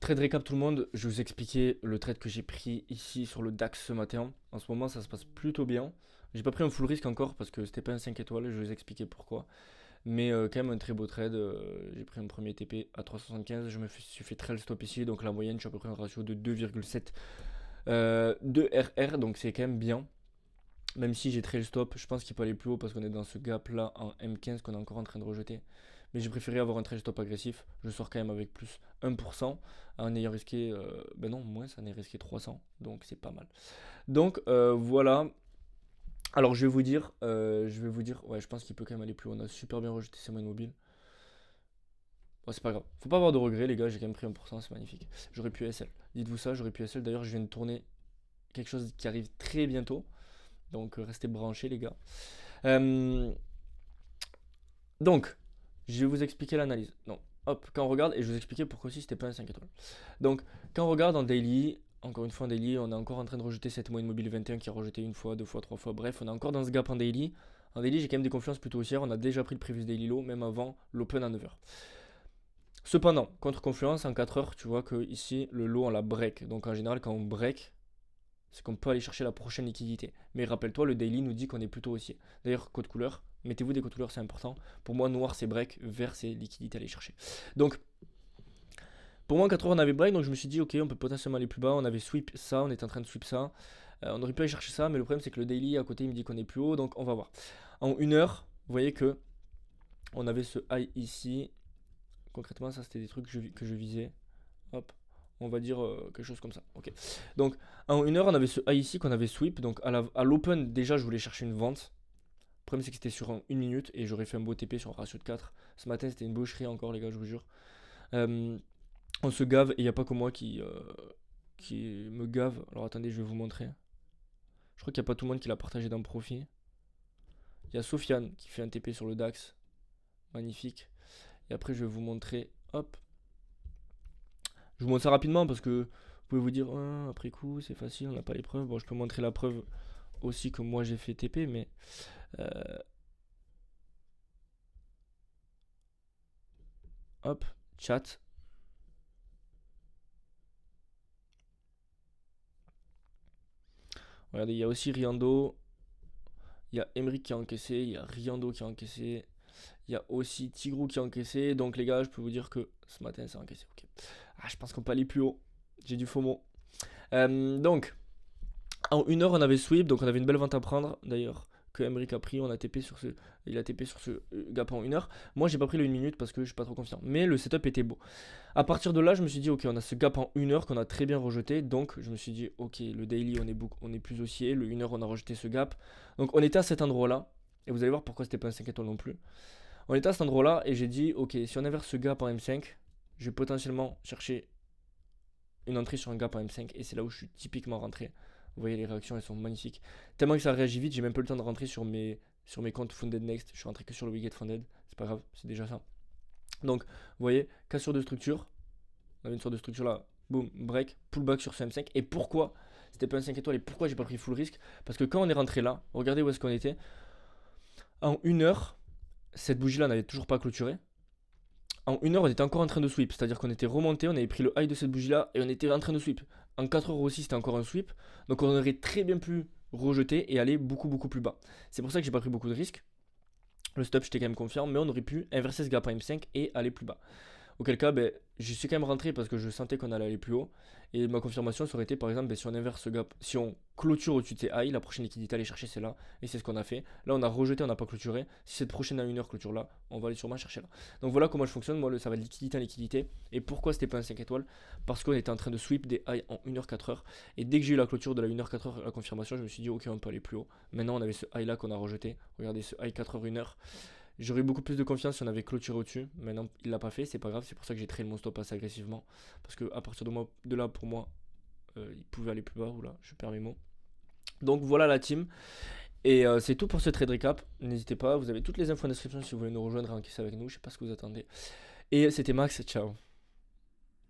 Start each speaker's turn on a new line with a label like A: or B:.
A: Trade récap tout le monde, je vais vous expliquer le trade que j'ai pris ici sur le DAX ce matin. En ce moment ça se passe plutôt bien. J'ai pas pris un full risque encore parce que c'était pas un 5 étoiles, je vais vous expliquer pourquoi. Mais quand même un très beau trade, j'ai pris un premier TP à 3,75, je me suis fait trail stop ici, donc la moyenne je suis à peu près un ratio de 2,7 de RR, donc c'est quand même bien. Même si j'ai trail stop, je pense qu'il peut aller plus haut parce qu'on est dans ce gap là en M15 qu'on est encore en train de rejeter. Mais j'ai préféré avoir un trail stop agressif. Je sors quand même avec plus 1% en ayant risqué, ben non, moins, ça en est risqué 300. Donc c'est pas mal. Donc voilà. Alors je vais vous dire, ouais, je pense qu'il peut quand même aller plus haut. On a super bien rejeté ses moyennes mobiles. Bon, c'est pas grave. Faut pas avoir de regrets, les gars. J'ai quand même pris 1%, c'est magnifique. J'aurais pu SL. Dites-vous ça, j'aurais pu SL. D'ailleurs, je viens de tourner quelque chose qui arrive très bientôt. Donc restez branchés, les gars. Euh, donc, je vais vous expliquer l'analyse. Donc, hop, quand on regarde, et je vais vous expliquer pourquoi aussi c'était pas un 5 étoiles. Donc, quand on regarde en daily, encore une fois en daily, on est encore en train de rejeter cette moyenne mobile 21 qui a rejeté une fois, deux fois, trois fois. Bref, on est encore dans ce gap en daily. En daily, j'ai quand même des confiances plutôt haussières. On a déjà pris le previous daily low, même avant l'open à 9h. Cependant, contre confiance, en 4 heures, tu vois que ici, le low, on la break. Donc, en général, quand on break, c'est qu'on peut aller chercher la prochaine liquidité. Mais rappelle-toi, le daily nous dit qu'on est plutôt haussier. D'ailleurs, code couleur, mettez-vous des codes couleurs, c'est important. Pour moi, noir c'est break, vert c'est liquidité à aller chercher. Donc, pour moi, en 4 heures, on avait break, donc je me suis dit, ok, on peut potentiellement aller plus bas. On avait sweep ça, on était en train de sweep ça. On aurait pu aller chercher ça, mais le problème c'est que le daily à côté il me dit qu'on est plus haut, donc on va voir. En 1 heure, vous voyez que on avait ce high ici. Concrètement, ça c'était des trucs que je visais. Hop, on va dire quelque chose comme ça. Ok. Donc en 1 heure, on avait ce high ici qu'on avait sweep. Donc à l'open, déjà, je voulais chercher une vente. Le problème, c'est que c'était sur 1 minute et j'aurais fait un beau TP sur un ratio de 4. Ce matin, c'était une boucherie encore, les gars, je vous jure. On se gave et il n'y a pas que moi qui me gave. Alors attendez, je vais vous montrer. Je crois qu'il n'y a pas tout le monde qui l'a partagé dans le profit. Il y a Sofiane qui fait un TP sur le DAX. Magnifique. Et après, je vais vous montrer. Hop. Je vous montre ça rapidement parce que vous pouvez vous dire, ah, après coup, c'est facile, on n'a pas les preuves. Bon, je peux montrer la preuve aussi que moi j'ai fait TP, mais hop, chat. Regardez, il y a aussi Riando, il y a Emric qui a encaissé, il y a Riando qui a encaissé, il y a aussi Tigrou qui a encaissé. Donc les gars, je peux vous dire que ce matin, ça a encaissé. Ok. Ah, je pense qu'on peut aller plus haut. J'ai du FOMO. Donc, en 1 heure, on avait sweep, donc on avait une belle vente à prendre. D'ailleurs, que Emric a pris, il a TP sur ce gap en 1 heure. Moi, j'ai pas pris le 1 minute parce que je suis pas trop confiant. Mais le setup était beau. À partir de là, je me suis dit, ok, on a ce gap en 1 heure qu'on a très bien rejeté. Donc, je me suis dit, ok, le daily, on est plus haussier. Le 1 heure, on a rejeté ce gap. Donc, on était à cet endroit-là. Et vous allez voir pourquoi c'était pas un 5 étoiles non plus. On était à cet endroit-là et j'ai dit, ok, si on inverse ce gap en M5, je vais potentiellement chercher une entrée sur un gap en M5. Et c'est là où je suis typiquement rentré. Vous voyez, les réactions, elles sont magnifiques. Tellement que ça réagit vite, j'ai même pas le temps de rentrer sur mes comptes Funded Next. Je suis rentré que sur le Wicked Funded. C'est pas grave, c'est déjà ça. Donc, vous voyez, cassure de structure. On avait une sorte de structure là. Boom, break, pullback sur ce M5. Et pourquoi c'était pas un 5 étoiles et pourquoi j'ai pas pris full risque? Parce que quand on est rentré là, regardez où est-ce qu'on était. En 1 heure, cette bougie là n'avait toujours pas clôturé. En 1 heure, on était encore en train de sweep. C'est-à-dire qu'on était remonté, on avait pris le high de cette bougie là et on était en train de sweep. En 4 heures aussi, c'était encore un sweep. Donc on aurait très bien pu rejeter et aller beaucoup beaucoup plus bas. C'est pour ça que j'ai pas pris beaucoup de risques. Le stop, j'étais quand même confiant, mais on aurait pu inverser ce gap à M5 et aller plus bas. Auquel cas, ben, je suis quand même rentré parce que je sentais qu'on allait aller plus haut. Et ma confirmation, ça aurait été par exemple, ben, si on inverse ce gap, si on clôture au-dessus de ces high, la prochaine liquidité à aller chercher, c'est là. Et c'est ce qu'on a fait. Là, on a rejeté, on n'a pas clôturé. Si cette prochaine à 1 heure clôture là, on va aller sûrement chercher là. Donc voilà comment je fonctionne. Moi, ça va de liquidité en liquidité. Et pourquoi c'était pas un 5 étoiles? Parce qu'on était en train de sweep des high en 1 heure 4 heures. Et dès que j'ai eu la clôture de la 1 heure 4 heures, la confirmation, je me suis dit, ok, on peut aller plus haut. Maintenant, on avait ce high là qu'on a rejeté. Regardez ce high 4 heures 1 heure. J'aurais eu beaucoup plus de confiance si on avait clôturé au-dessus. Maintenant, il l'a pas fait, c'est pas grave. C'est pour ça que j'ai traité mon stop assez agressivement. Parce que à partir de là, pour moi, il pouvait aller plus bas. Oula, je perds mes mots. Donc voilà la team. Et c'est tout pour ce trade recap. N'hésitez pas, vous avez toutes les infos en description si vous voulez nous rejoindre et encaisser avec nous. Je sais pas ce que vous attendez. Et c'était Max, ciao.